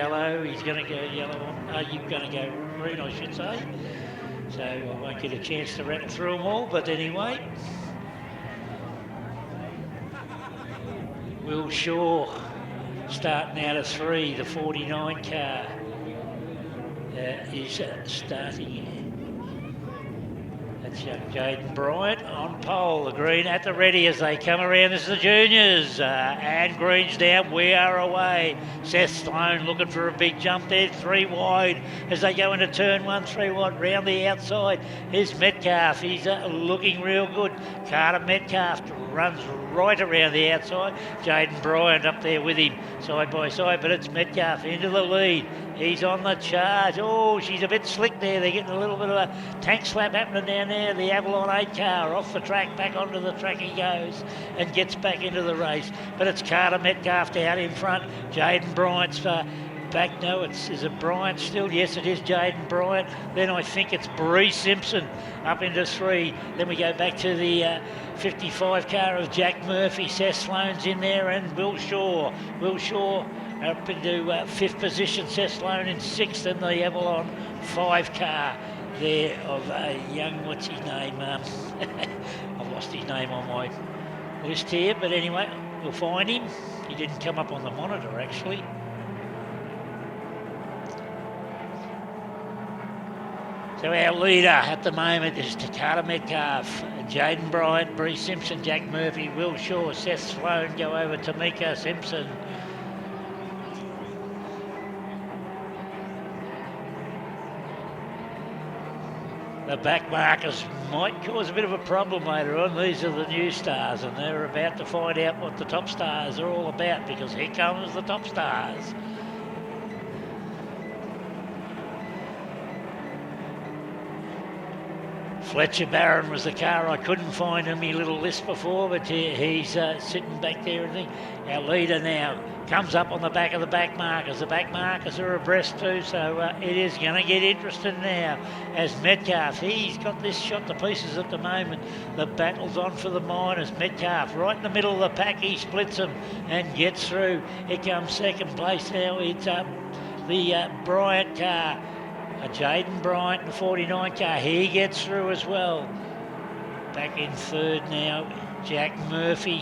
yellow. He's going to go yellow. You're going to go green, I should say. So I won't get a chance to rattle through them all. But anyway, Will Shaw starting out of 3, the 49 car is starting. That's young Jaden Bryant on pole. The green at the ready as they come around. This is the juniors. And green's down. We are away. Seth Sloan looking for a big jump there. 3 wide as they go into turn 1. 3 wide round the outside. Here's Metcalf. He's looking real good. Carter Metcalf runs right around the outside. Jaden Bryant up there with him side by side, but it's Metcalf into the lead. He's on the charge. Oh, she's a bit slick there. They're getting a little bit of a tank slap happening down there. The Avalon 8 car off the track, back onto the track he goes and gets back into the race. But it's Carter Metcalf out in front. Jaden Bryant's back. No, is it Bryant still? Yes, it is Jaden Bryant. Then I think it's Bree Simpson up into 3. Then we go back to the 55 car of Jack Murphy. Seth Sloan's in there and Will Shaw. Will Shaw up into 5th position. Seth Sloan in 6th, and the Avalon 5 car there of young, what's his name? I've lost his name on my list here, but anyway, we'll find him. He didn't come up on the monitor actually. So our leader at the moment is Takata Metcalf, Jaden Bryant, Bree Simpson, Jack Murphy, Will Shaw, Seth Sloan go over to Mika Simpson. The back markers might cause a bit of a problem later on. These are the new stars, and they're about to find out what the top stars are all about, because here comes the top stars. Fletcher Barron was the car I couldn't find in my little list before, but he's sitting back there. And our leader now comes up on the back of the back markers. The back markers are abreast too, so it is going to get interesting now as Metcalf, he's got this shot to pieces at the moment. The battle's on for the minors. Metcalf right in the middle of the pack, he splits them and gets through. Here comes second place now. It's the Bryant car. Jaden Bryant, the 49 car, he gets through as well. Back in 3rd now, Jack Murphy.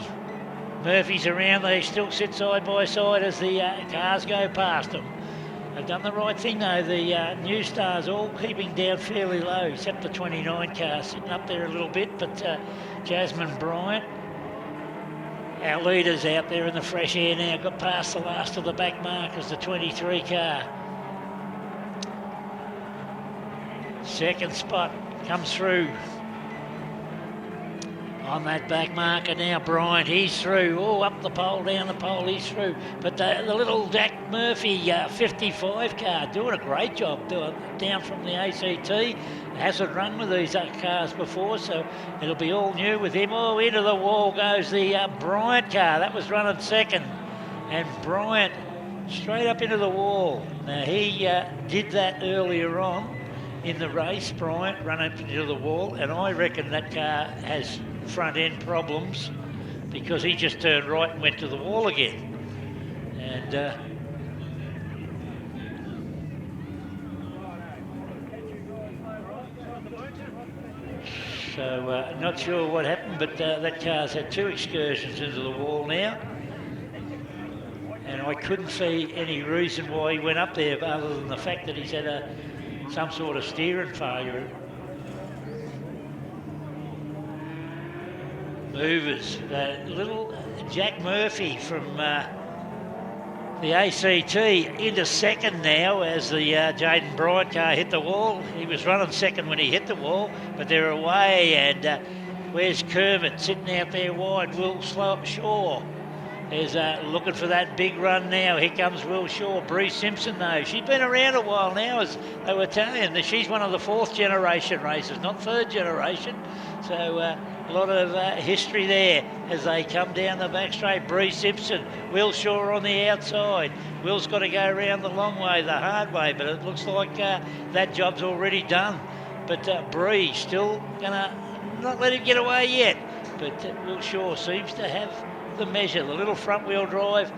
Murphy's around, they still sit side by side as the cars go past them. They've done the right thing though, the new stars all keeping down fairly low, except the 29 car sitting up there a little bit, but Jasmine Bryant, our leader's out there in the fresh air now, got past the last of the back markers, the 23 car. Second spot comes through on that back marker now. Bryant, he's through. Oh, up the pole, down the pole, he's through. But the little Jack Murphy 55 car doing a great job down from the ACT. Hasn't run with these cars before, so it'll be all new with him. Oh, into the wall goes the Bryant car. That was running second. And Bryant straight up into the wall. Now, he did that earlier on in the race. Bryant run up into the wall, and I reckon that car has front end problems because he just turned right and went to the wall again. And so not sure what happened, but that car's had 2 excursions into the wall now, and I couldn't see any reason why he went up there other than the fact that he's had some sort of steering failure. Movers, little Jack Murphy from the ACT into second now as the Jaden Bryant car hit the wall. He was running second when he hit the wall, but they're away, and where's Kermit sitting out there wide? Will Shaw is looking for that big run now. Here comes Will Shaw. Bree Simpson, though, she's been around a while now, as they were telling you. She's one of the 4th generation racers, not 3rd generation. So a lot of history there as they come down the back straight. Bree Simpson, Will Shaw on the outside. Will's got to go around the long way, the hard way, but it looks like that job's already done. But Bree still going to not let him get away yet. But Will Shaw seems to have the measure. The little front wheel drive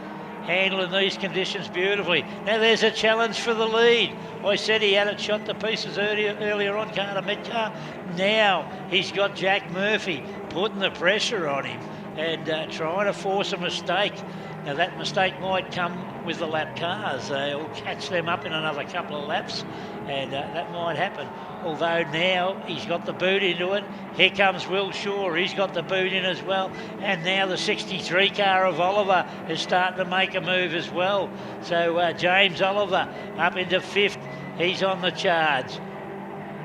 handling these conditions beautifully. Now there's a challenge for the lead. I said he had it shot to pieces earlier on, Carter Metcalf. Now he's got Jack Murphy putting the pressure on him and trying to force a mistake. Now that mistake might come with the lap cars. They'll catch them up in another couple of laps, and that might happen. Although now he's got the boot into it. Here comes Will Shaw, he's got the boot in as well. And now the 63 car of Oliver is starting to make a move as well. So James Oliver up into 5th, he's on the charge.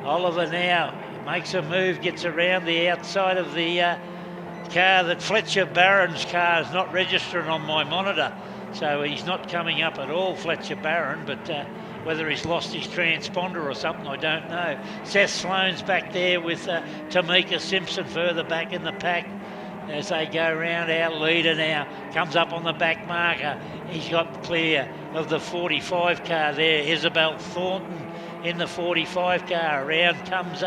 Oliver now makes a move, gets around the outside of the car that Fletcher Barron's car is not registering on my monitor. So he's not coming up at all, Fletcher Barron, but whether he's lost his transponder or something, I don't know. Seth Sloan's back there with Tamika Simpson further back in the pack as they go round. Our leader now comes up on the back marker. He's got clear of the 45 car there, Isabel Thornton in the 45 car. Around comes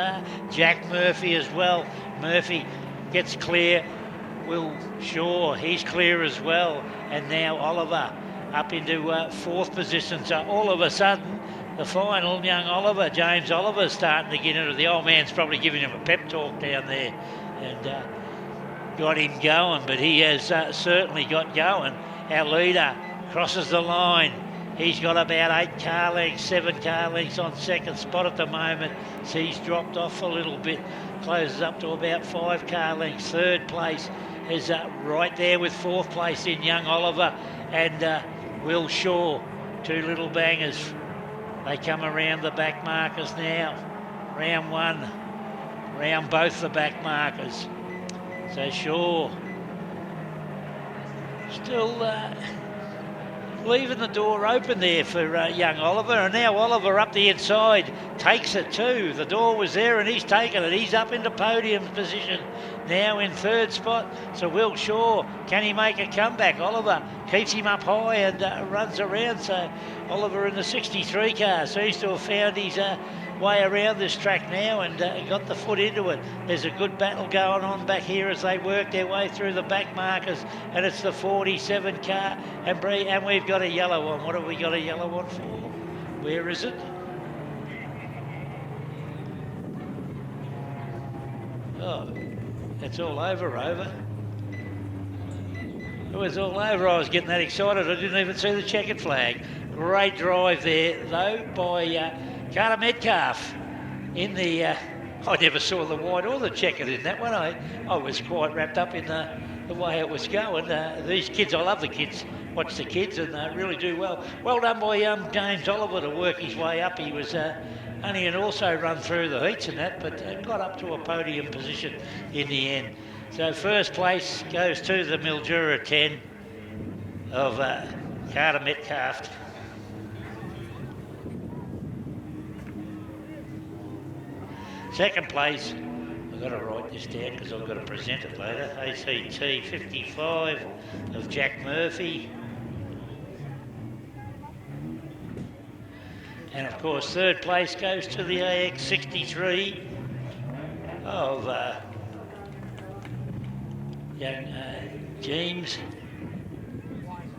Jack Murphy as well. Murphy gets clear. Will Shaw, he's clear as well. And now Oliver up into 4th position. So all of a sudden, the final young Oliver, James Oliver, starting to get into the old man's probably giving him a pep talk down there and got him going, but he has certainly got going. Our leader crosses the line. He's got about 8 car lengths, 7 car lengths on second spot at the moment. So he's dropped off a little bit, closes up to about 5 car lengths. 3rd place is right there with 4th place in young Oliver and Will Shaw. 2 little bangers. They come around the back markers now. Round 1, round both the back markers. So Shaw still leaving the door open there for young Oliver, and now Oliver up the inside takes it too. The door was there and he's taken it. He's up into podium position now in 3rd spot. So Will Shaw, can he make a comeback? Oliver keeps him up high and runs around. So Oliver in the 63 car seems to have found his way around this track now and got the foot into it. There's a good battle going on back here as they work their way through the back markers, and it's the 47 car and we've got a yellow one. What have we got a yellow one for? Where is it? Oh, it's all over. It was all over. I was getting that excited. I didn't even see the checkered flag. Great drive there though by Carter Metcalf in the, I never saw the white or the checkered in that one. I was quite wrapped up in the way it was going. These kids, I love the kids, watch the kids and really do well. Well done by James Oliver to work his way up. He was only and also run through the heats and that, but got up to a podium position in the end. So 1st place goes to the Mildura 10 of Carter Metcalf. Second place, I've got to write this down because I've got to present it later. ACT 55 of Jack Murphy. And of course, 3rd place goes to the AX 63 of young James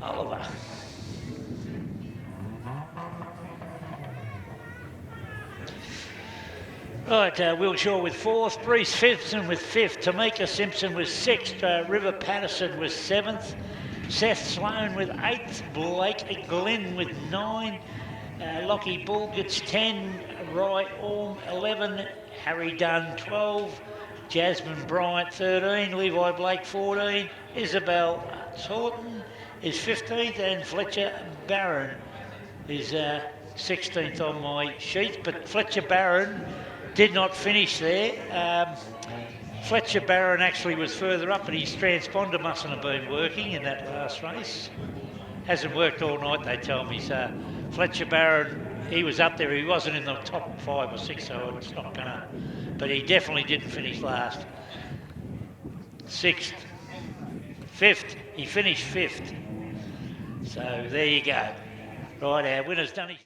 Oliver. Right, Will Shaw with 4th, Breeze Simpson with 5th, Tamika Simpson with 6th, River Patterson with 7th, Seth Sloan with 8th, Blake Glynn with 9, Lockie Bull gets 10, Roy Orm 11, Harry Dunn 12, Jasmine Bryant 13, Levi Blake 14, Isabel Thornton is 15th, and Fletcher Barron is 16th on my sheet, but Fletcher Barron did not finish there. Fletcher Barron actually was further up, but his transponder mustn't have been working in that last race. Hasn't worked all night, they tell me. So Fletcher Barron, he was up there. He wasn't in the top 5 or 6, so it's not gonna. But he definitely didn't finish last. 6th, 5th. He finished 5th. So there you go. Right, our winner's done his...